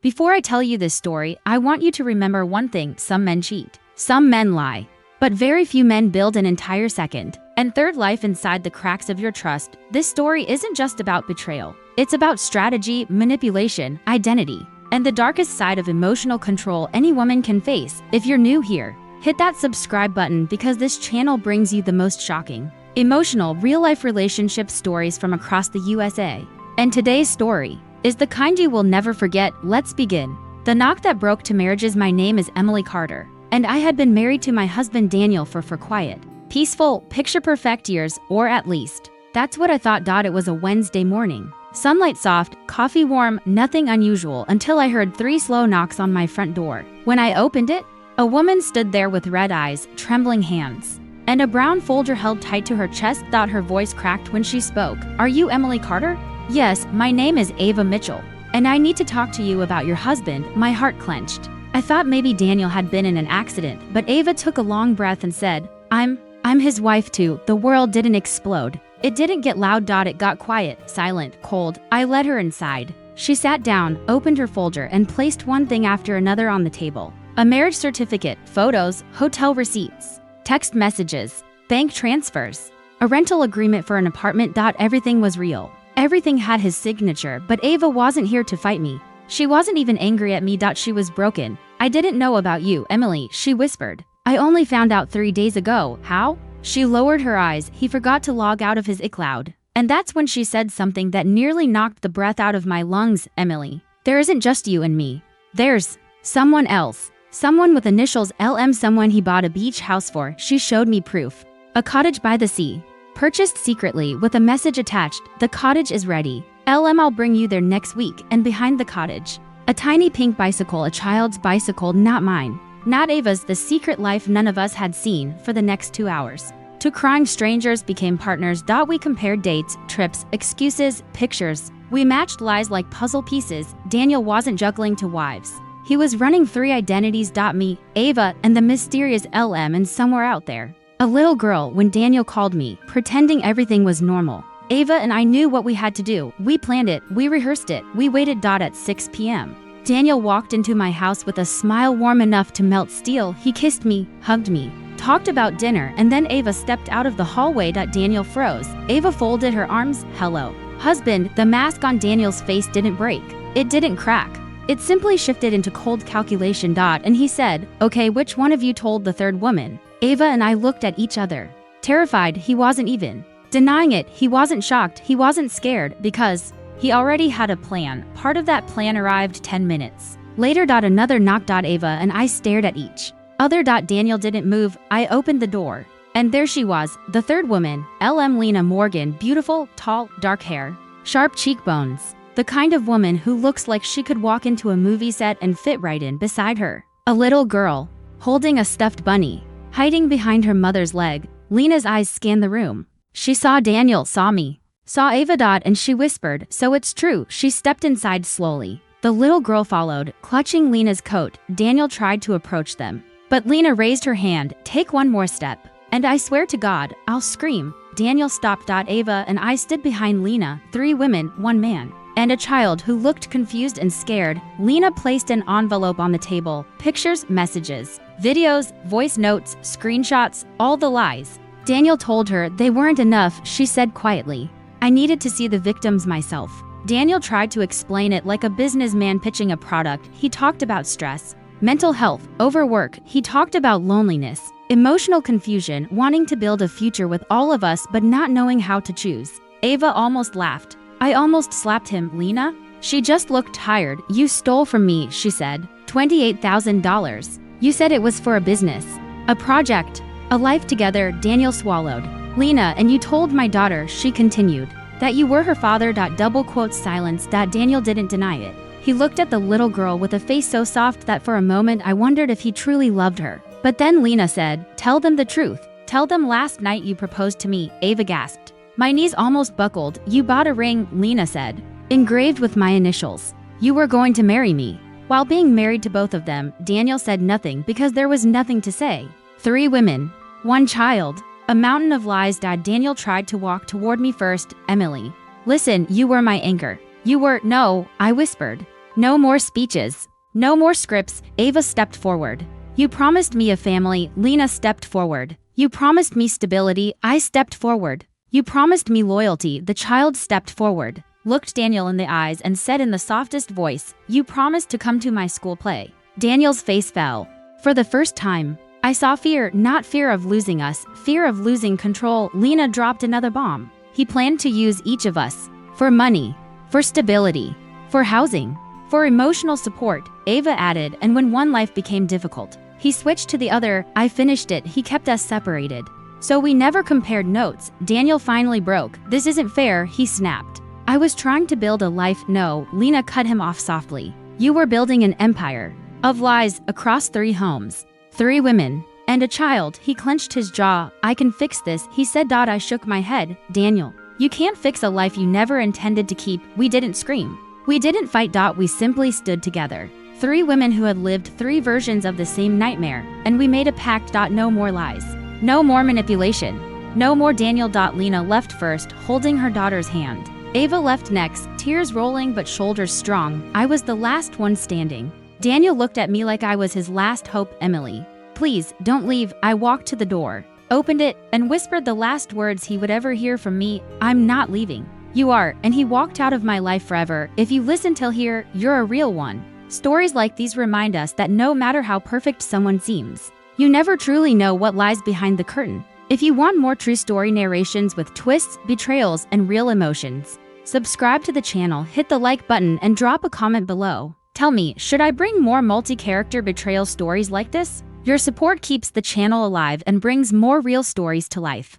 Before I tell you this story, I want you to remember one thing: some men cheat, some men lie, but very few men build an entire second and third life inside the cracks of your trust. This story isn't just about betrayal. It's about strategy, manipulation, identity, and the darkest side of emotional control any woman can face. If you're new here, hit that subscribe button because this channel brings you the most shocking, emotional, real-life relationship stories from across the USA. And today's story is the kind you will never forget. Let's begin. The knock that broke two marriages. My name is Emily Carter, and I had been married to my husband Daniel for quiet, peaceful, picture-perfect years, or at least, that's what I thought. It was a Wednesday morning. Sunlight soft, coffee warm, nothing unusual until I heard 3 slow knocks on my front door. When I opened it, a woman stood there with red eyes, trembling hands, and a brown folder held tight to her chest. Her voice cracked when she spoke. "Are you Emily Carter?" "Yes, my name is Ava Mitchell, and I need to talk to you about your husband." My heart clenched. I thought maybe Daniel had been in an accident, but Ava took a long breath and said, I'm his wife too." The world didn't explode. It didn't get loud. It got quiet, silent, cold. I led her inside. She sat down, opened her folder, and placed one thing after another on the table. A marriage certificate, photos, hotel receipts, text messages, bank transfers, a rental agreement for an apartment. Everything was real. Everything had his signature, but Ava wasn't here to fight me. She wasn't even angry at me. She was broken. "I didn't know about you, Emily," she whispered. "I only found out 3 days ago." "How?" She lowered her eyes. "He forgot to log out of his iCloud." And that's when she said something that nearly knocked the breath out of my lungs. "Emily, there isn't just you and me. There's someone else. Someone with initials LM, someone he bought a beach house for." She showed me proof. A cottage by the sea, purchased secretly with a message attached. "The cottage is ready. LM, I'll bring you there next week." And behind the cottage, a tiny pink bicycle, a child's bicycle, not mine, not Ava's. The secret life none of us had seen. For the next 2 hours, 2 crying strangers became partners. We compared dates, trips, excuses, pictures. We matched lies like puzzle pieces. Daniel wasn't juggling 2 wives. He was running 3 identities. Me, Ava, and the mysterious LM, and somewhere out there, a little girl. When Daniel called me, pretending everything was normal, Ava and I knew what we had to do. We planned it, we rehearsed it, we waited. At 6 p.m., Daniel walked into my house with a smile warm enough to melt steel. He kissed me, hugged me, talked about dinner, and then Ava stepped out of the hallway. Daniel froze. Ava folded her arms. "Hello, husband." The mask on Daniel's face didn't break. It didn't crack. It simply shifted into cold calculation. And he said, "Okay, which one of you told the third woman?" Ava and I looked at each other, terrified. He wasn't even denying it. He wasn't shocked. He wasn't scared, because he already had a plan. Part of that plan arrived 10 minutes later. Another knock. Ava and I stared at each other. Daniel didn't move. I opened the door, and there she was, the third woman, LM, Lena Morgan. Beautiful, tall, dark hair, sharp cheekbones, the kind of woman who looks like she could walk into a movie set and fit right in. Beside her, a little girl holding a stuffed bunny, hiding behind her mother's leg. Lena's eyes scanned the room. She saw Daniel, saw me, saw Ava. And she whispered, "So it's true." She stepped inside slowly. The little girl followed, clutching Lena's coat. Daniel tried to approach them, but Lena raised her hand. "Take one more step, and I swear to God, I'll scream." Daniel stopped. Ava and I stood behind Lena. 3 women, 1 man, and a child who looked confused and scared. Lena placed an envelope on the table. Pictures, messages, videos, voice notes, screenshots, all the lies Daniel told her. They weren't enough, she said quietly. "I needed to see the victims myself." Daniel tried to explain it like a businessman pitching a product. He talked about stress, mental health, overwork. He talked about loneliness, emotional confusion, wanting to build a future with all of us but not knowing how to choose. Ava almost laughed. "I almost slapped him, Lena." She just looked tired. "You stole from me," she said. $28,000. "You said it was for a business, a project, a life together." Daniel swallowed. "Lena, and you told my daughter," she continued, "that you were her father." Double quotes. Silence. Daniel didn't deny it. He looked at the little girl with a face so soft that for a moment I wondered if he truly loved her. But then Lena said, "Tell them the truth. Tell them last night you proposed to me." Ava gasped. My knees almost buckled. "You bought a ring," Lena said, "engraved with my initials. You were going to marry me." While being married to both of them, Daniel said nothing because there was nothing to say. 3 women, 1 child, a mountain of lies. Daniel tried to walk toward me first. "Emily, listen, you were my anchor. You were." "No," I whispered. No more speeches. No more scripts. Ava stepped forward. You promised me a family. Lena stepped forward. You promised me stability. I stepped forward. You promised me loyalty. The child stepped forward, looked Daniel in the eyes and said in the softest voice, you promised to come to my school play. Daniel's face fell. For the first time, I saw fear, not fear of losing us, fear of losing control. Lena dropped another bomb. He planned to use each of us. For money, for stability, for housing, for emotional support, Ava added, and when one life became difficult, he switched to the other. I finished it. He kept us separated. So we never compared notes. Daniel finally broke. This isn't fair, he snapped. I was trying to build a life. No, Lena cut him off softly. You were building an empire of lies across 3 homes, 3 women, and a child. He clenched his jaw. I can fix this, he said. I shook my head. Daniel, you can't fix a life you never intended to keep. We didn't scream. We didn't fight. We simply stood together. 3 women who had lived 3 versions of the same nightmare, and we made a pact. No more lies. No more manipulation. No more. Daniel. Lena left first, holding her daughter's hand. Ava left next, tears rolling but shoulders strong. I was the last one standing. Daniel looked at me like I was his last hope. Emily, please, don't leave. I walked to the door, opened it, and whispered the last words he would ever hear from me. I'm not leaving. You are, and he walked out of my life forever. If you listen till here, you're a real one. Stories like these remind us that no matter how perfect someone seems, you never truly know what lies behind the curtain. If you want more true story narrations with twists, betrayals, and real emotions, subscribe to the channel, hit the like button, and drop a comment below. Tell me, should I bring more multi-character betrayal stories like this? Your support keeps the channel alive and brings more real stories to life.